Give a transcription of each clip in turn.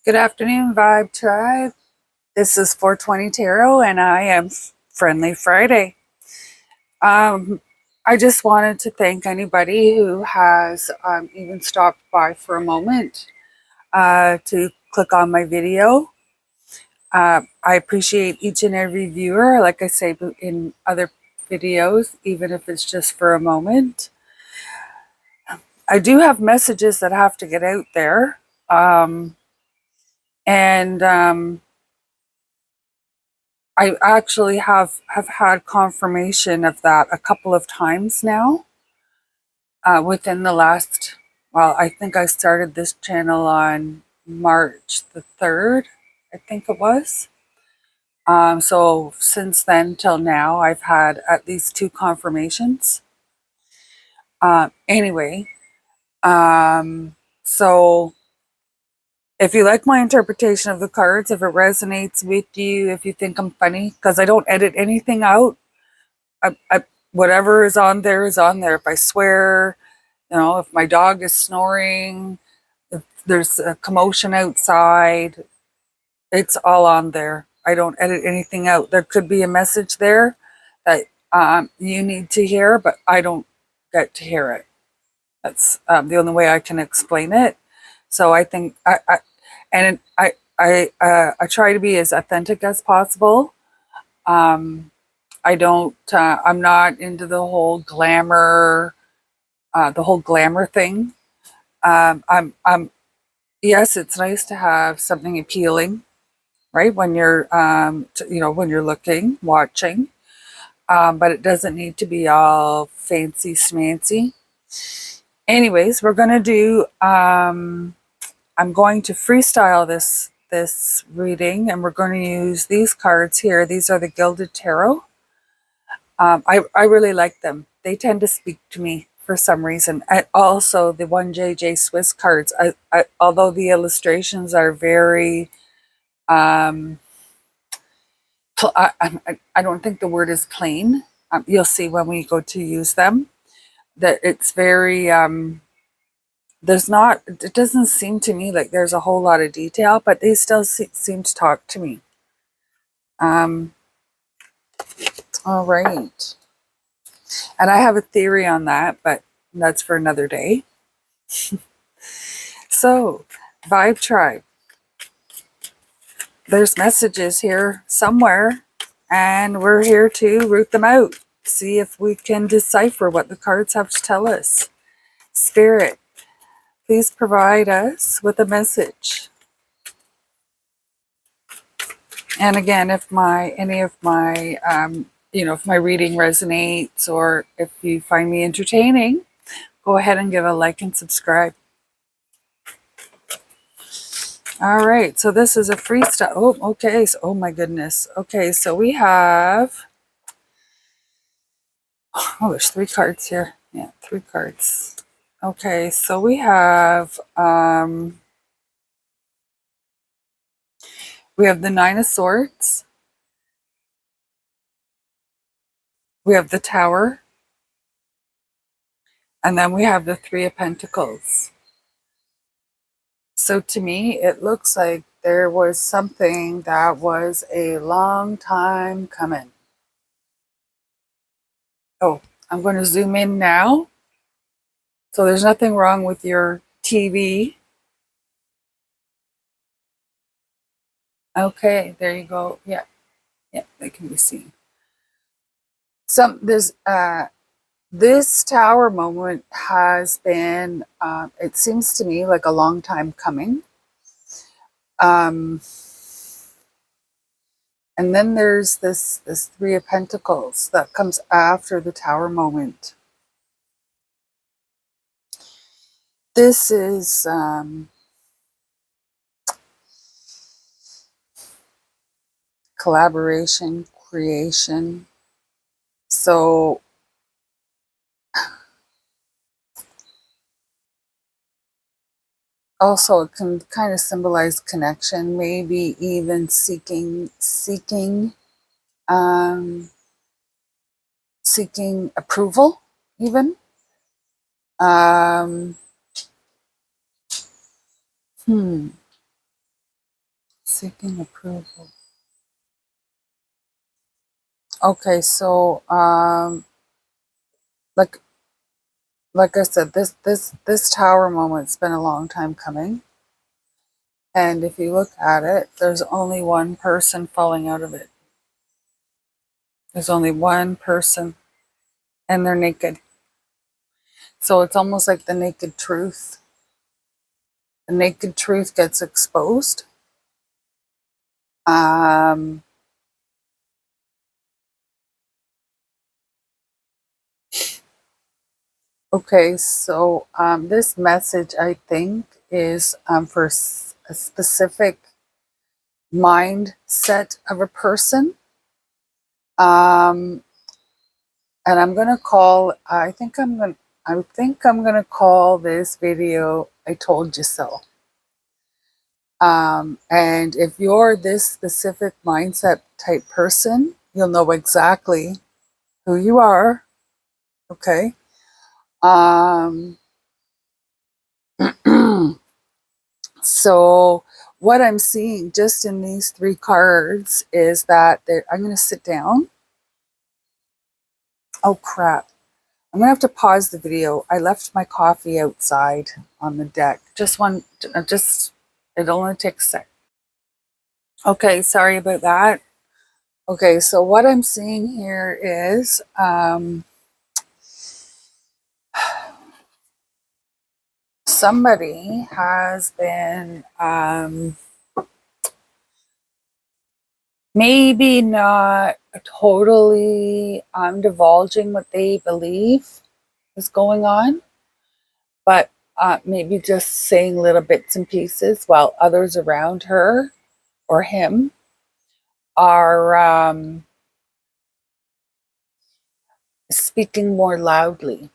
Good afternoon, Vibe Tribe. This is 420 Tarot, and I am Friendly Friday. Um, I just wanted to thank anybody who has even stopped by for a moment to click on my video. I appreciate each and every viewer, like I say in other videos, even if it's just for a moment. I do have messages that have to get out there. And I actually have had confirmation of that a couple of times now within the last, well, I think I started this channel on March the 3rd, I think it was. So since then till now, I've had at least two confirmations. Anyway, so if you like my interpretation of the cards, if it resonates with you, if you think I'm funny, because I don't edit anything out, whatever is on there is on there. If I swear, if my dog is snoring, if there's a commotion outside, it's all on there. I don't edit anything out. There could be a message there that you need to hear, but I don't get to hear it. That's the only way I can explain it. So I think I try to be as authentic as possible. I don't. I'm not into the whole glamour thing. I'm. Yes, it's nice to have something appealing, right? When you're, when you're looking, watching, but it doesn't need to be all fancy schmancy. Anyways, we're gonna do. I'm going to freestyle this reading, and we're going to use these cards here. These are the Gilded Tarot. I really like them. They tend to speak to me for some reason. And also the 1JJ Swiss cards. Although the illustrations are very, I don't think the word is plain. You'll see when we go to use them that it's very, it doesn't seem to me like there's a whole lot of detail, but they still seem to talk to me. All right. And I have a theory on that, but that's for another day. So, Vibe Tribe, there's messages here somewhere, and we're here to root them out. See if we can decipher what the cards have to tell us. Spirit, please provide us with a message. And again, if any of my if my reading resonates, or if you find me entertaining, go ahead and give a like and subscribe. All right, so this is a freestyle. Oh, okay. So, oh my goodness. Okay, so we have. Oh, there's 3 cards here. Yeah, 3 cards. Okay, so we have the 9 of Swords. We have the Tower, and then we have the 3 of Pentacles. So to me, it looks like there was something that was a long time coming. Oh, I'm going to zoom in now. So there's nothing wrong with your TV. Okay, there you go. Yeah, they can be seen. This tower moment has been, it seems to me like a long time coming. And then there's this 3 of Pentacles that comes after the tower moment. This is collaboration, creation. So also it can kind of symbolize connection, maybe even seeking approval, even. Seeking approval. Okay, so like I said, this tower moment's been a long time coming. And if you look at it, there's only one person falling out of it. There's only one person, and they're naked. So it's almost like the naked truth. The naked truth gets exposed. Um, okay, so this message, I think, is for a specific mindset of a person. Um, and I'm gonna call. I think I'm gonna call this video "I Told You So." And if you're this specific mindset type person, you'll know exactly who you are. Okay. Um, so what I'm seeing just in these three cards is that I'm going to sit down. Oh crap. I'm going to have to pause the video. I left my coffee outside on the deck. It only takes a sec. Okay, sorry about that. Okay, so what I'm seeing here is somebody has been maybe not totally divulging what they believe is going on, but maybe just saying little bits and pieces while others around her or him are speaking more loudly.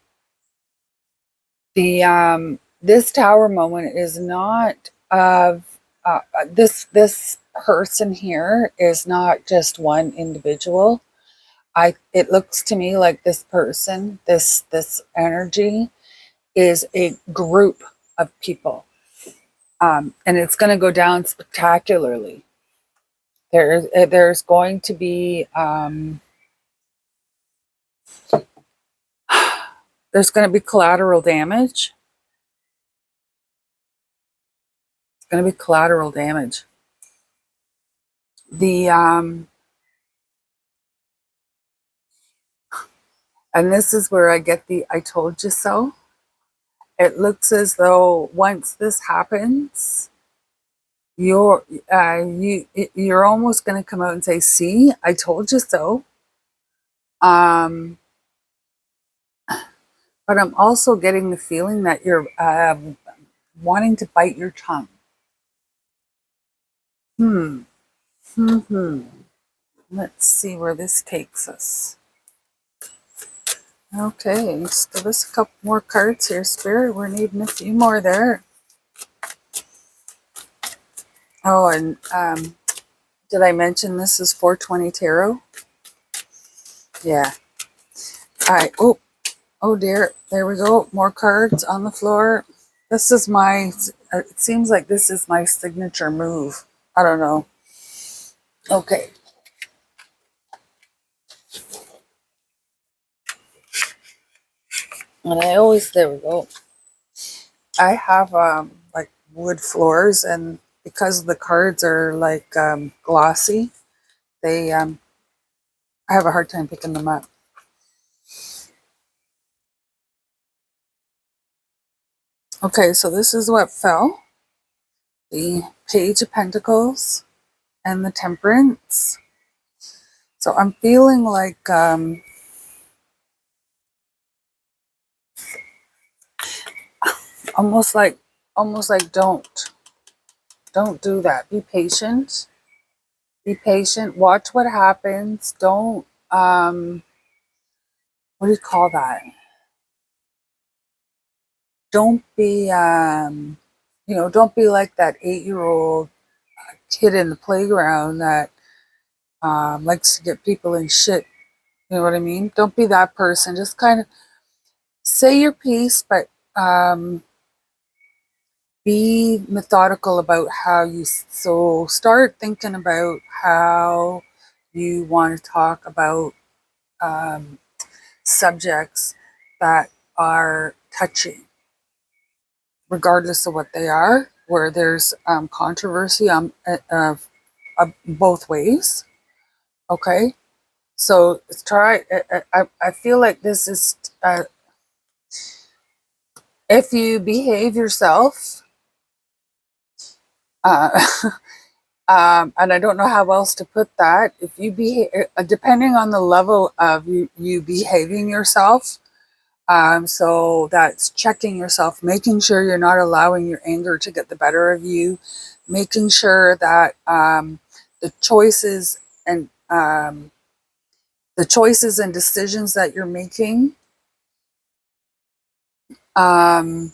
This tower moment is not of this person here is not just one individual. It looks to me like this person, this energy is a group of people. And it's going to go down spectacularly. There's going to be there's going to be collateral damage. It's going to be collateral damage. The and this is where I get the "I told you so." It looks as though once this happens, you're almost going to come out and say, "See, I told you so." Um, but I'm also getting the feeling that you're wanting to bite your tongue. Hmm. Hmm. Let's see where this takes us. Okay, let's give us a couple more cards here, Spirit. We're needing a few more there. Oh, and did I mention this is 420 Tarot? Yeah. All right. Oh dear. There we go. More cards on the floor. This is it seems like this is my signature move. I don't know. Okay. And there we go. I have like wood floors, and because the cards are like glossy, they I have a hard time picking them up. Okay, so this is what fell. The Page of Pentacles and the Temperance. So I'm feeling like almost like don't do that. Be patient. Be patient. Watch what happens. Don't what do you call that? Don't be don't be like that 8-year-old kid in the playground that likes to get people in shit. You know what I mean? Don't be that person. Just kind of say your piece, but be methodical about how you, so start thinking about how you want to talk about um, subjects that are touchy, regardless of what they are, where there's controversy both ways. Okay, so try. I feel like this is if you behave yourself, uh, and I don't know how else to put that. If you behave, depending on the level of you behaving yourself, so that's checking yourself, making sure you're not allowing your anger to get the better of you, making sure that the choices and decisions that you're making, um,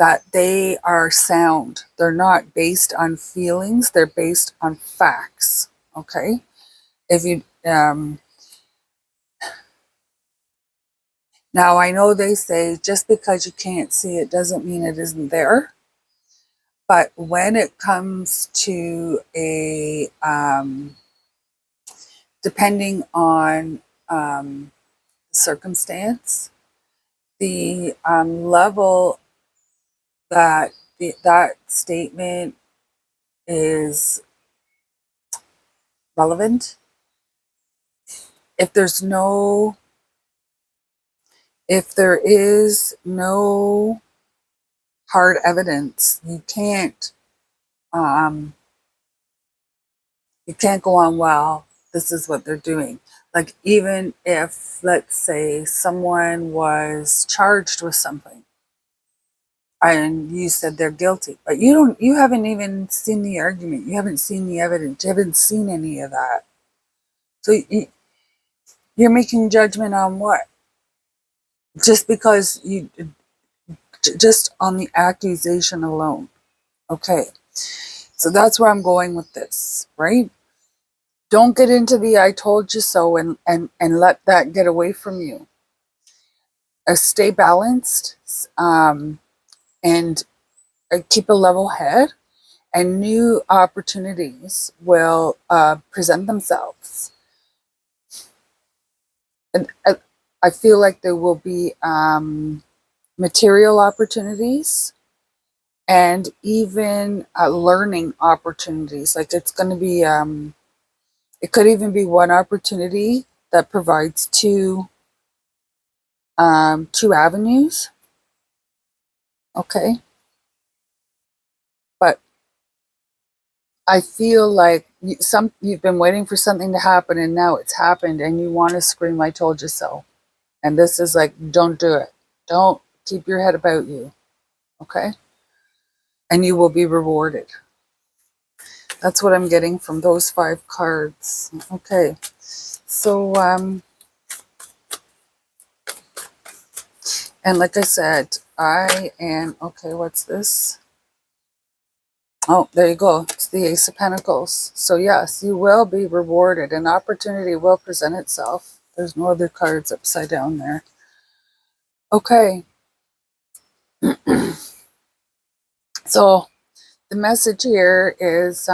that they are sound. They're not based on feelings. They're based on facts. Okay. If you now, I know they say just because you can't see it doesn't mean it isn't there. But when it comes to depending on circumstance, the level that that statement is relevant, if there's no, if there is no hard evidence, um, you can't go on, well, this is what they're doing. Like, even if, let's say, someone was charged with something and you said they're guilty, but you haven't even seen the argument, you haven't seen the evidence, you haven't seen any of that. So you're making judgment on what? Just because just on the accusation alone. Okay. So that's where I'm going with this, right? Don't get into the I told you so and let that get away from you. Stay balanced, and keep a level head, and new opportunities will present themselves. And I feel like there will be material opportunities and even learning opportunities. Like, it's going to be, it could even be one opportunity that provides two avenues. Okay. But I feel like you've been waiting for something to happen and now it's happened and you want to scream, I told you so. And this is like, don't do it. Don't keep your head about you. Okay. And you will be rewarded. That's what I'm getting from those 5 cards. Okay. So, and like I said, I am, okay, what's this? Oh, there you go. It's the Ace of Pentacles. So yes, you will be rewarded. An opportunity will present itself. There's no other cards upside down there. Okay. So the message here is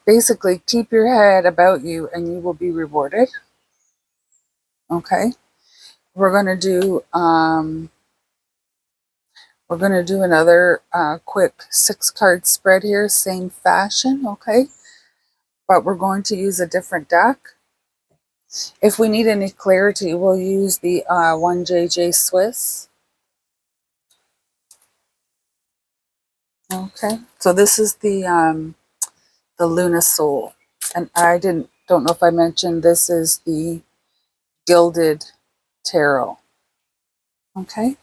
basically keep your head about you and you will be rewarded. Okay. We're going to do another quick 6-card spread here, same fashion, okay? But we're going to use a different deck. If we need any clarity, we'll use the 1JJ Swiss. Okay, so this is the Luna Soul, and I don't know if I mentioned this is the Gilded Tarot. Okay,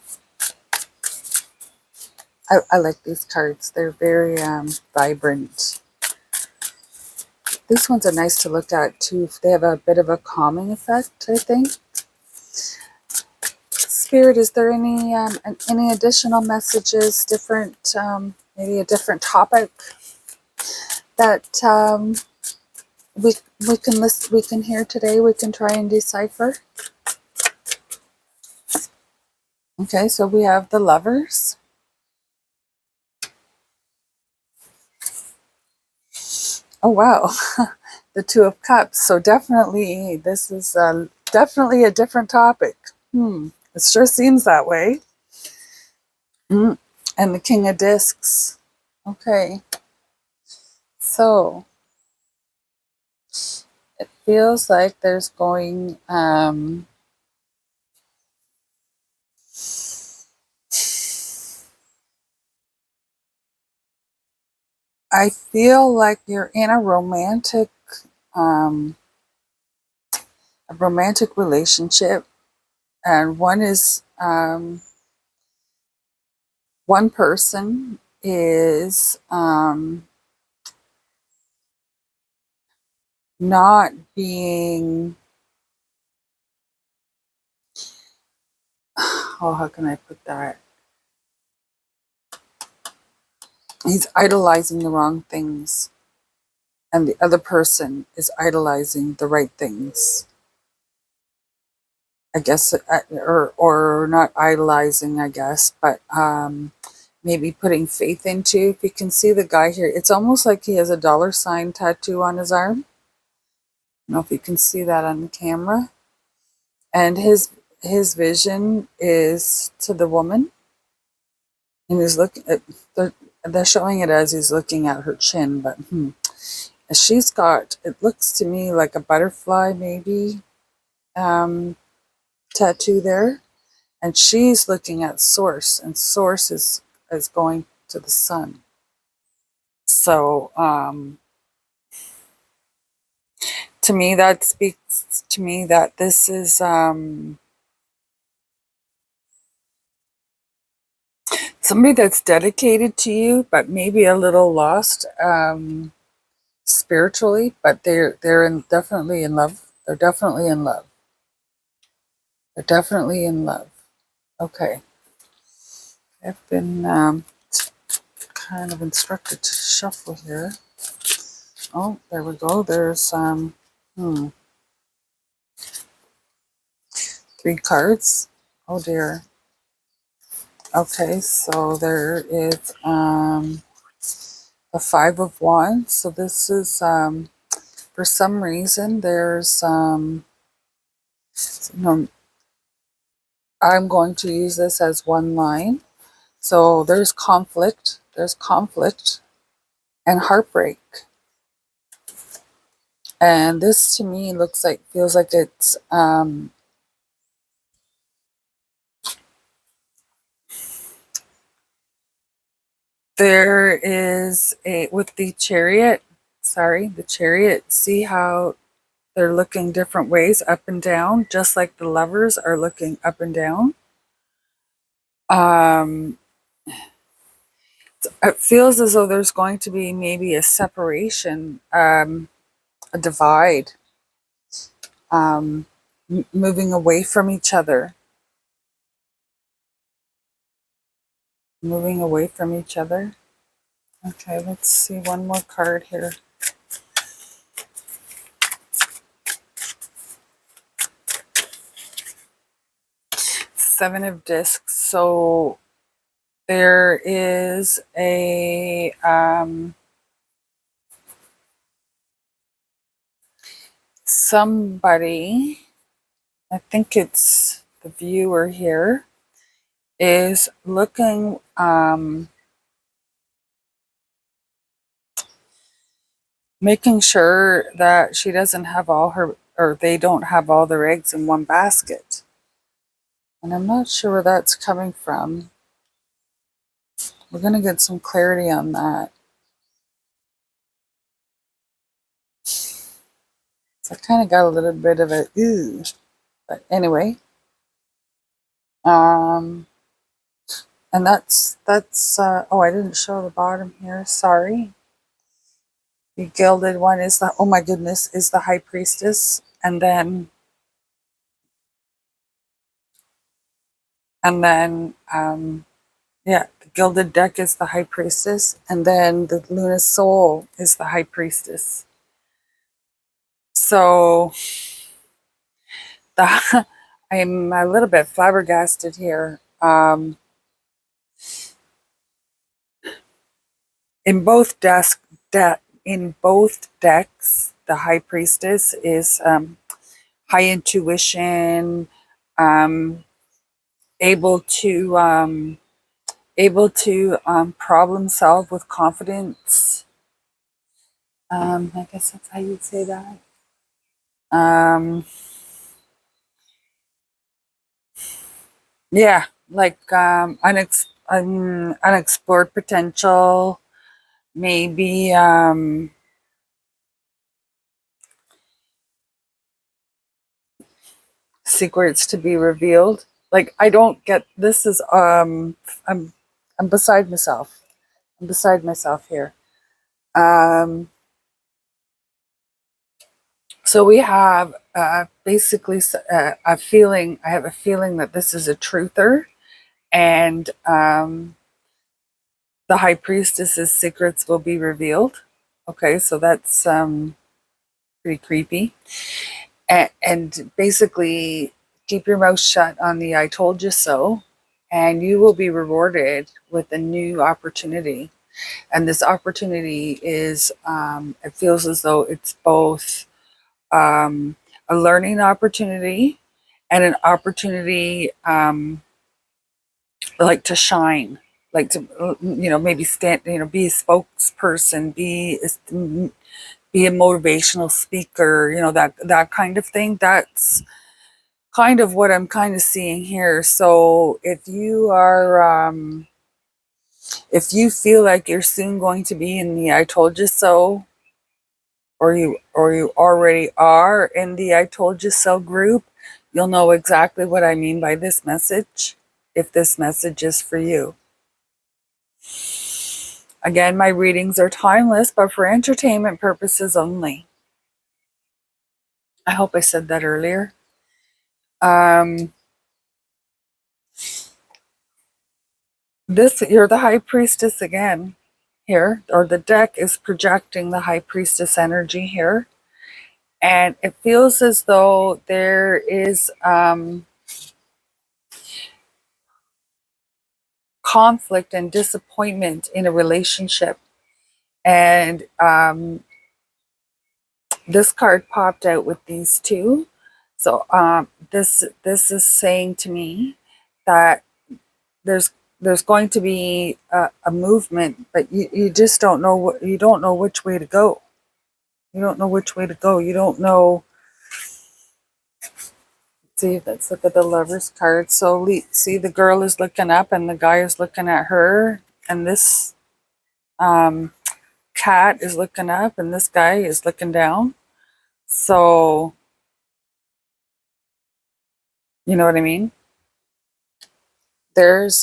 I like these cards. They're very vibrant. These ones are nice to look at too. They have a bit of a calming effect, I think. Spirit, is there any additional messages, different, maybe a different topic that we can hear today? We can try and decipher. Okay, so we have the Lovers, Oh wow, the Two of Cups. So definitely, this is definitely a different topic. It sure seems that way. Mm. And the King of Discs. Okay, so it feels like there's going. I feel like you're in um, a romantic relationship, and one person is not being. Oh, how can I put that? He's idolizing the wrong things, and the other person is idolizing the right things. I guess, or not idolizing, I guess, but maybe putting faith into. If you can see the guy here, it's almost like he has a dollar sign tattoo on his arm. I don't know if you can see that on the camera. And his vision is to the woman, and he's looking at they're showing it as he's looking at her chin, but she's got, it looks to me like a butterfly maybe um, tattoo there, and she's looking at source, and source is going to the sun. So to me, that speaks to me that this is somebody that's dedicated to you, but maybe a little lost spiritually. But definitely in love. They're definitely in love. They're definitely in love. Okay, I've been kind of instructed to shuffle here. Oh, there we go. There's three cards. Oh dear. Okay, so there is a Five of Wands. So this is for some reason there's no, I'm going to use this as one line. So there's conflict and heartbreak. And this to me feels like it's there is a, with the Chariot, the Chariot, see how they're looking different ways, up and down, just like the Lovers are looking up and down. Um, it feels as though there's going to be maybe a separation, a divide, moving away from each other, moving away from each other. Okay, let's see one more card here. Seven of Discs. So there is a somebody, I think it's the viewer here, is looking making sure that she doesn't have all her, or they don't have all their eggs in one basket. And I'm not sure where that's coming from. We're going to get some clarity on that. So I kind of got a little bit of a ooh. But anyway, and oh, I didn't show the bottom here. Sorry. The gilded one is the, oh my goodness, is the High Priestess, and then yeah, the gilded deck is the High Priestess, and then the Luna Soul is the High Priestess. So the I'm a little bit flabbergasted here. In both in both decks, the High Priestess is high intuition, um, able to problem solve with confidence. I guess that's how you'd say that. Um, yeah, like unexplored potential, maybe secrets to be revealed. Like I don't get this is I'm I'm beside myself. I'm beside myself here. Um so we have basically a feeling. I have a feeling that this is a truther, and the high priestess's secrets will be revealed. Okay, so that's pretty creepy. And basically, keep your mouth shut on the "I told you so," and you will be rewarded with a new opportunity. And this opportunity is, it feels as though it's both um, a learning opportunity and an opportunity, like to shine, like to, maybe stand, be a spokesperson, be a motivational speaker, that kind of thing. That's kind of what I'm kind of seeing here. So if you feel like you're soon going to be in the "I told you so," or you already are in the "I told you so" group, you'll know exactly what I mean by this message, if this message is for you. Again, my readings are timeless, but for entertainment purposes only. I hope I said that earlier. Um, you're the high priestess again here, or the deck is projecting the high priestess energy here. And it feels as though there is conflict and disappointment in a relationship. And this card popped out with these two. So this is saying to me that there's there's going to be a movement, but you just don't know you don't know which way to go. You don't know which way to go. You don't know. See, let's look at the Lovers card. So see, the girl is looking up and the guy is looking at her, and this um, cat is looking up and this guy is looking down. So you know what I mean? There's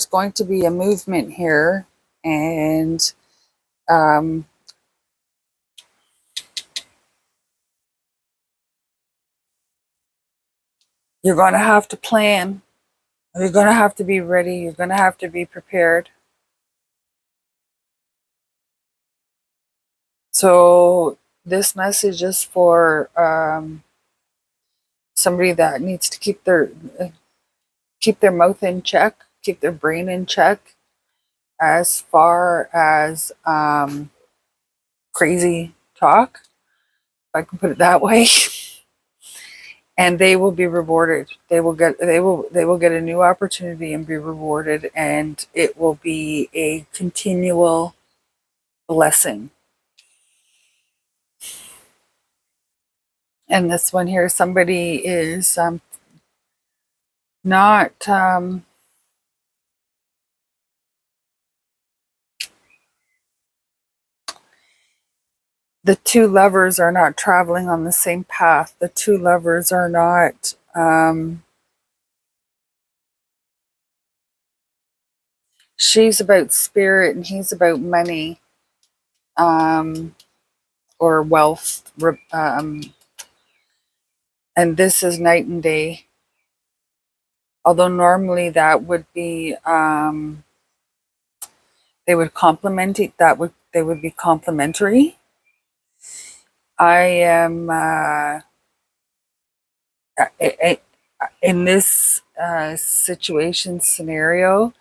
going to be a movement here, and um, you're going to have to plan. You're going to have to be ready. You're going to have to be prepared. So this message is for somebody that needs to keep their mouth in check, keep their brain in check, as far as crazy talk, if I can put it that way. And they will be rewarded. They will get a new opportunity and be rewarded, and it will be a continual blessing. And this one here, somebody is not the two lovers are not traveling on the same path. The two lovers are not she's about spirit and he's about money, um, or wealth. And this is night and day. Although normally that would be they would complement it. They would be complementary. I am in this situation scenario.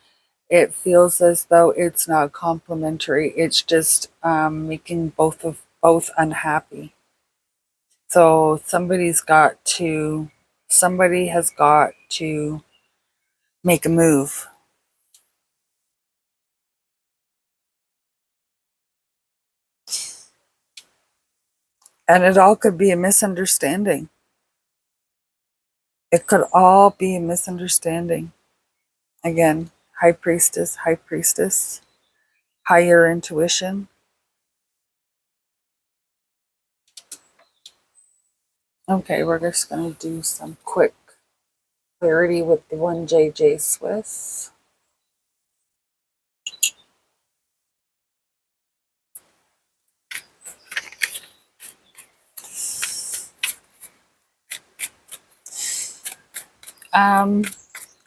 it feels as though it's not complimentary. It's just making both unhappy. So somebody has got to make a move. And it all could be a misunderstanding. It could all be a misunderstanding. Again, high priestess, higher intuition. Okay, we're just going to do some quick clarity with the 1JJ Swiss.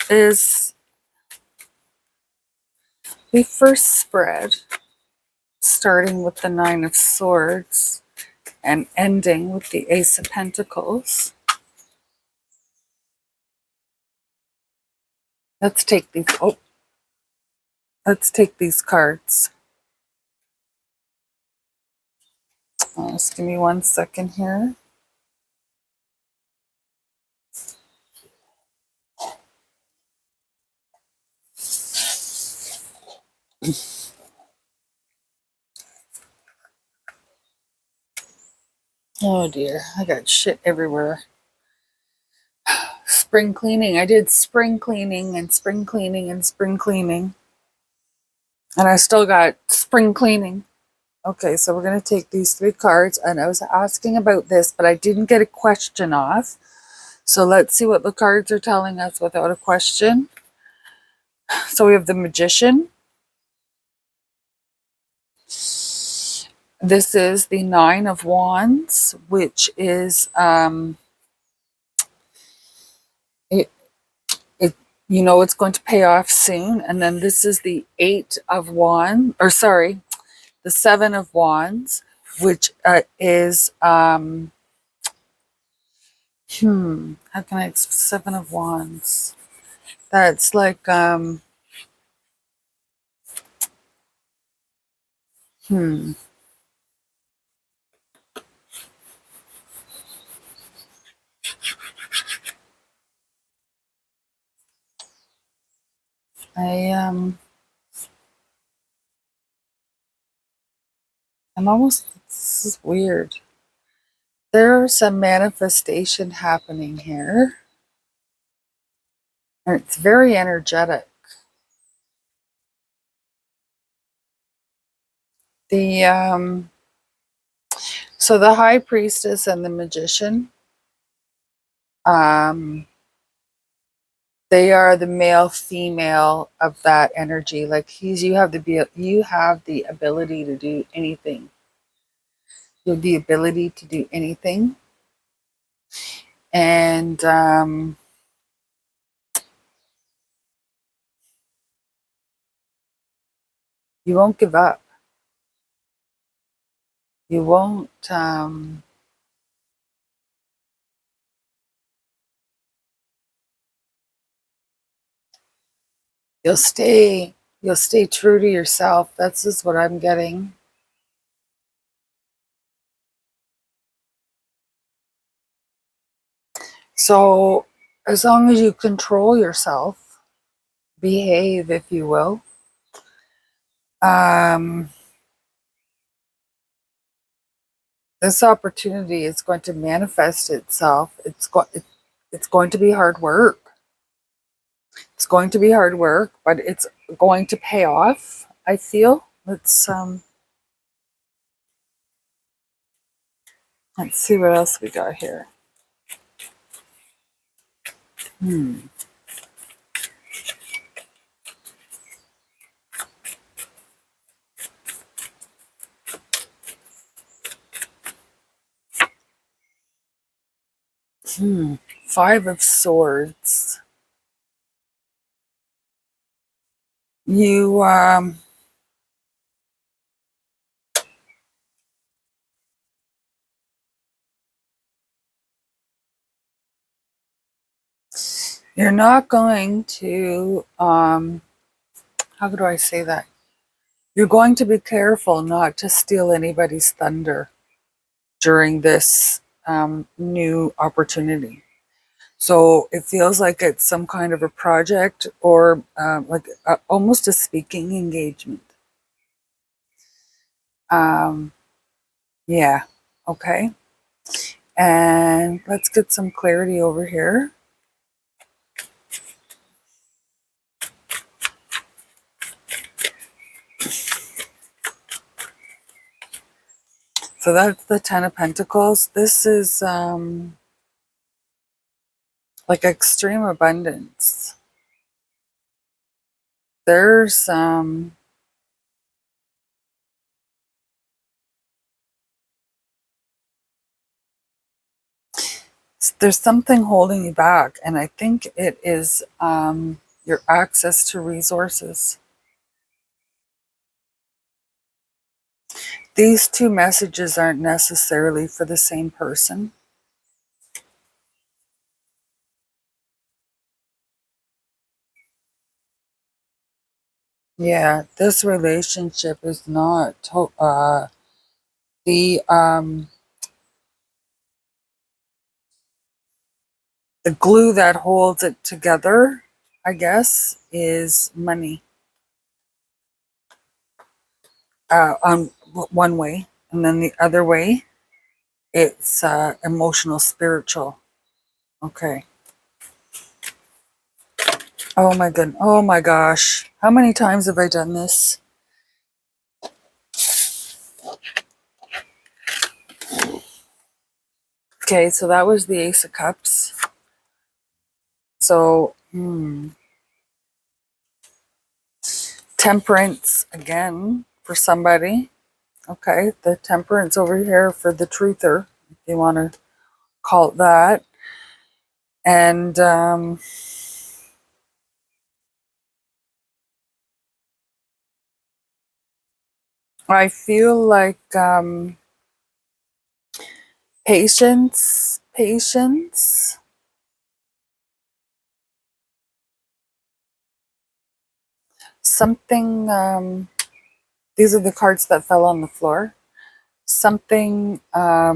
Is the first spread, starting with the Nine of Swords and ending with the Ace of Pentacles. Let's take these. Oh, let's take these cards. Just give me 1 second here. Oh dear, I got shit everywhere. Spring cleaning. I did spring cleaning and spring cleaning and spring cleaning. And I still got spring cleaning. Okay, so we're going to take these 3 cards. And I was asking about this, but I didn't get a question off. So let's see what the cards are telling us without a question. So we have the Magician. This is the Nine of Wands, which is it it's going to pay off soon. And then this is the Eight of Wands, or sorry, the Seven of Wands, which is how can I Seven of Wands? That's like I I'm almost, this is weird. There's a manifestation happening here. And it's very energetic. The so the High Priestess and the Magician, they are the male female of that energy. Like you have the ability to do anything. You have the ability to do anything. And you won't give up. You won't you'll stay true to yourself. That's just what I'm getting. So as long as you control yourself, behave, if you will, this opportunity is going to manifest itself. It's going to be hard work. It's going to be hard work, but it's going to pay off, I feel. Let's see what else we got here. Five of Swords. You're not going to how do I say that? You're going to be careful not to steal anybody's thunder during this new opportunity. So it feels like it's some kind of a project or almost a speaking engagement. Yeah, okay. And let's get some clarity over here. So that's the Ten of Pentacles. This is like extreme abundance. There's there's something holding you back, and I think it is your access to resources. These two messages aren't necessarily for the same person. Yeah, this relationship is not the the glue that holds it together, I guess, is money. On one way, and then the other way, it's emotional, spiritual. Okay. Oh my goodness. Oh my gosh. How many times have I done this? Okay, so that was the Ace of Cups. So, Temperance again for somebody. Okay, the Temperance over here for the truther, if you want to call it that. And I feel like patience. Something, these are the cards that fell on the floor. Something, a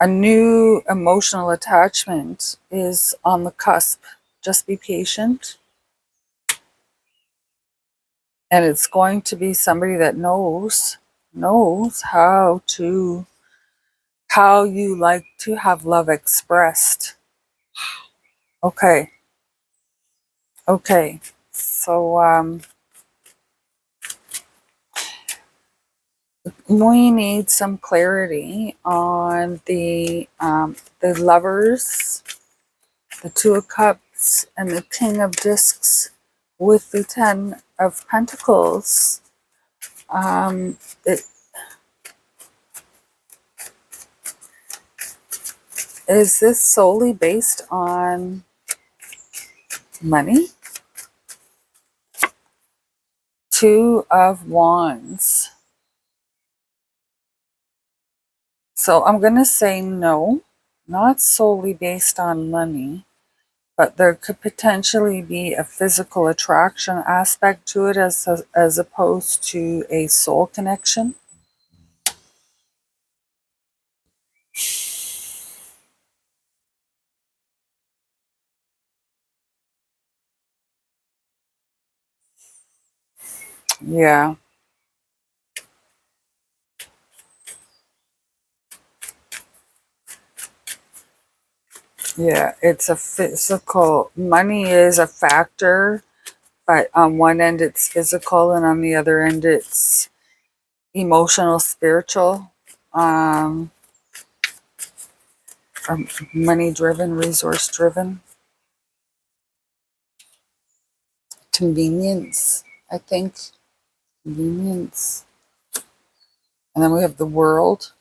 new emotional attachment is on the cusp. Just be patient. And it's going to be somebody that knows how you like to have love expressed. Okay. Okay. So we need some clarity on the Lovers, the Two of Cups, and the King of Discs with the Ten of Pentacles. Is this solely based on money? Two of Wands. So I'm going to say no, not solely based on money, but there could potentially be a physical attraction aspect to it as opposed to a soul connection. Yeah. Yeah, it's a physical, money is a factor, but on one end it's physical and on the other end it's emotional, spiritual, or money driven, resource driven. Convenience, I think. Convenience. And then we have the World.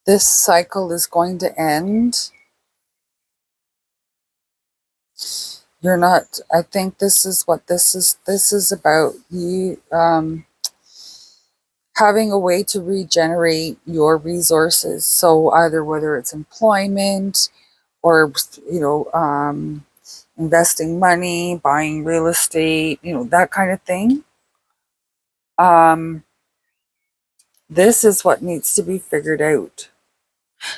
This cycle is going to end. You're not, I think this is what this is about. You having a way to regenerate your resources. So either whether it's employment or, investing money, buying real estate, that kind of thing. This is what needs to be figured out.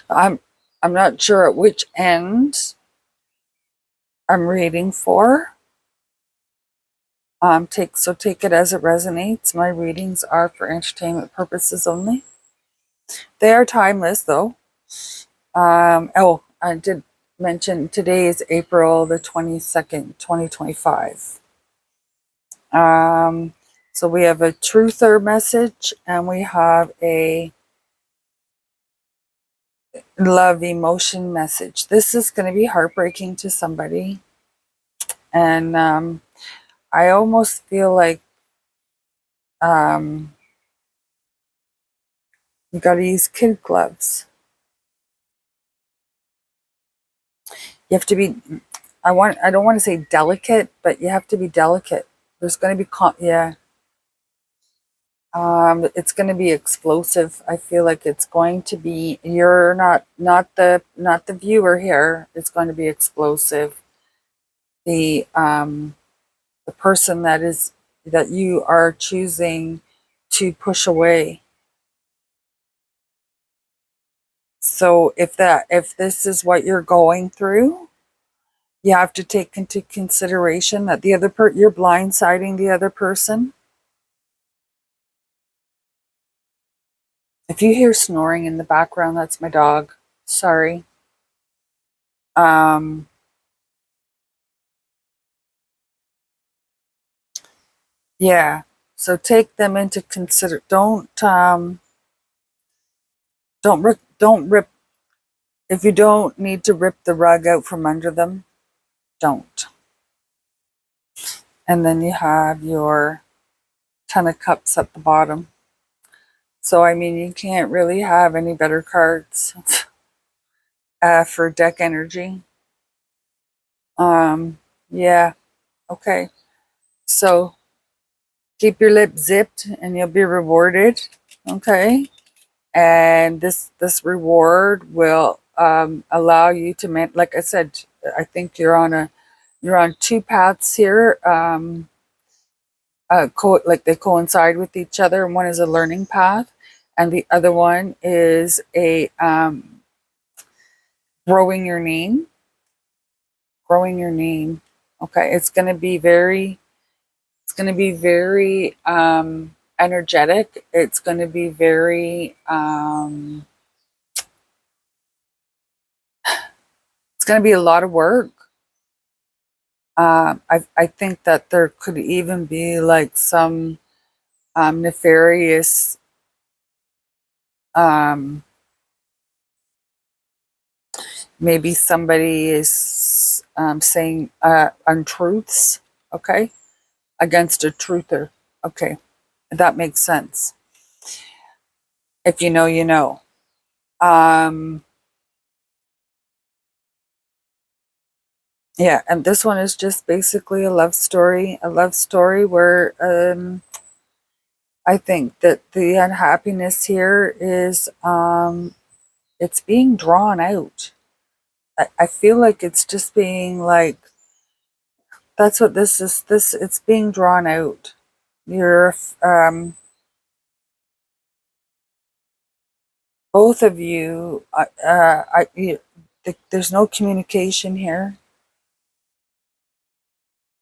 I'm not sure at which end I'm reading for. Take it as it resonates. My readings are for entertainment purposes only. They are timeless, though. I did mention today is April the 22nd, 2025. So we have a truther message and we have a love emotion message. This is going to be heartbreaking to somebody. And I almost feel like you got to use kid gloves. You have to be, I don't want to say delicate, but you have to be delicate. There's going to be, it's going to be explosive. I feel like it's going to be, you're not the viewer here. It's going to be explosive. The person that you are choosing to push away. So if this is what you're going through, you have to take into consideration that you're blindsiding the other person. If you hear snoring in the background, that's my dog. Sorry. Yeah. So take them into consider. Don't rip. If you don't need to rip the rug out from under them, don't. And then you have your 10 of cups at the bottom. So I mean, you can't really have any better cards for deck energy. Yeah. Okay. So keep your lip zipped and you'll be rewarded. Okay. And this reward will allow you to like I said, I think you're on two paths here. Like they coincide with each other. One is a learning path, and the other one is a growing your name. Growing your name. Okay, it's going to be very energetic. It's going to be very it's going to be a lot of work. I think that there could even be like some nefarious maybe somebody is saying untruths, okay, against a truther. Okay, that makes sense. If you know, you know. Yeah, and this one is just basically a love story where I think that the unhappiness here is it's being drawn out. I feel like it's just being like, that's what this is. It's being drawn out. You're both of you. There's no communication here.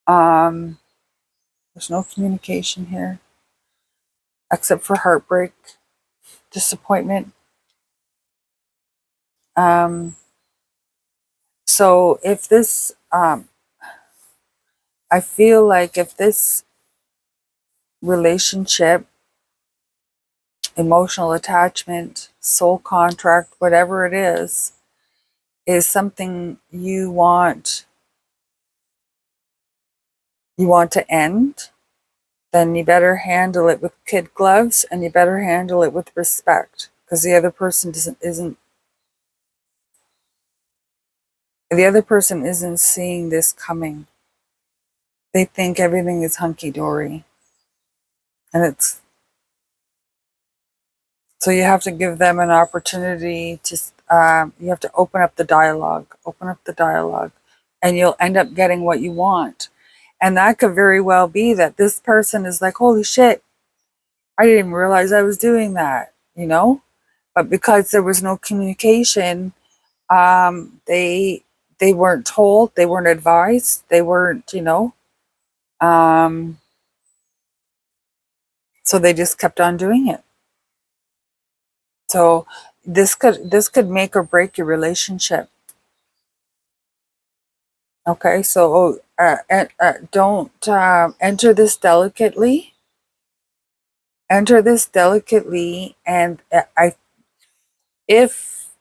There's no communication here, except for heartbreak, disappointment. So if this, I feel like if this relationship, emotional attachment, soul contract, whatever it is something you want to end, then you better handle it with kid gloves and you better handle it with respect, because the other person isn't seeing this coming. They think everything is hunky dory, and So you have to give them an opportunity to, you have to open up the dialogue, and you'll end up getting what you want. And that could very well be that this person is like, holy shit, I didn't even realize I was doing that, you know? But because there was no communication, they weren't told, they weren't advised, they weren't, um, so they just kept on doing it. So this could make or break your relationship. Okay, so don't enter this delicately. Enter this delicately, and if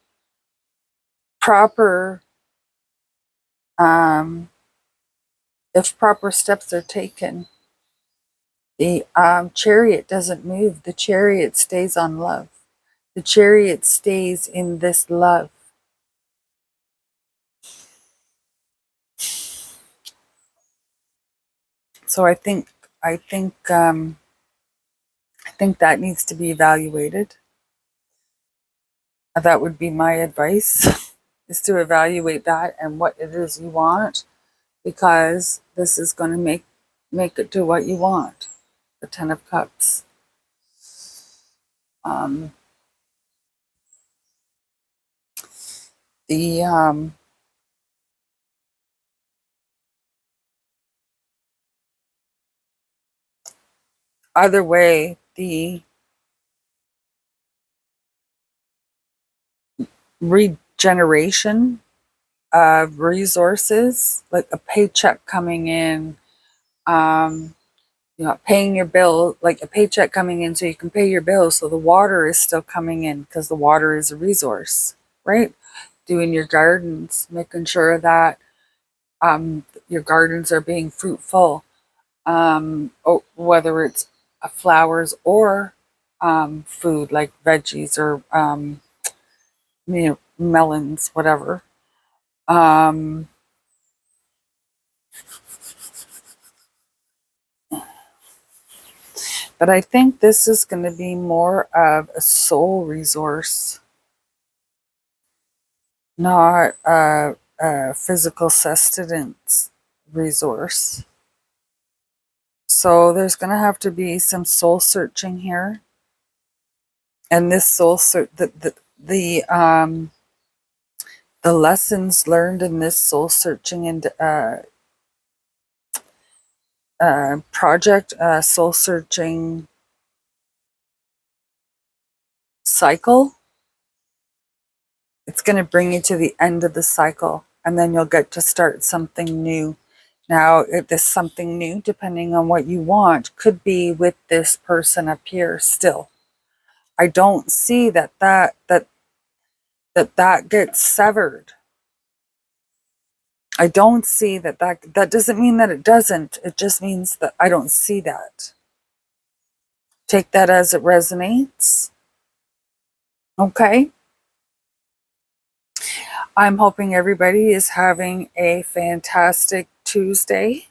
proper um, if proper steps are taken, the chariot doesn't move. The chariot stays on love. The chariot stays in this love. So I think I think that needs to be evaluated. That would be my advice, is to evaluate that and what it is you want, because this is going to make it do what you want. The Ten of Cups. Um, the Either way, the regeneration of resources, like a paycheck coming in, um, paying your bill, like a paycheck coming in so you can pay your bills, so the water is still coming in because the water is a resource, right? Doing your gardens, making sure that your gardens are being fruitful, or whether it's flowers or food like veggies or melons, whatever. Um, but I think this is going to be more of a soul resource, not a physical sustenance resource. So there's going to have to be some soul searching here, and this the lessons learned in this soul searching and project, soul searching cycle, it's going to bring you to the end of the cycle, and then you'll get to start something new. Now, if this something new, depending on what you want, could be with this person up here still. I don't see that gets severed. I don't see that doesn't mean that it doesn't. It just means that I don't see that. Take that as it resonates. Okay. I'm hoping everybody is having a fantastic Tuesday.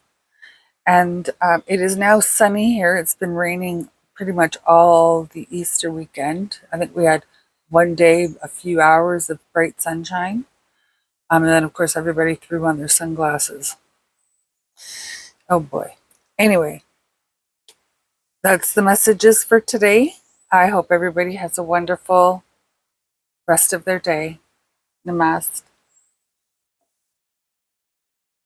And it is now sunny here. It's been raining pretty much all the Easter weekend. I think we had one day, a few hours of bright sunshine. And then, of course, everybody threw on their sunglasses. Oh boy. Anyway, that's the messages for today. I hope everybody has a wonderful rest of their day. Namaste.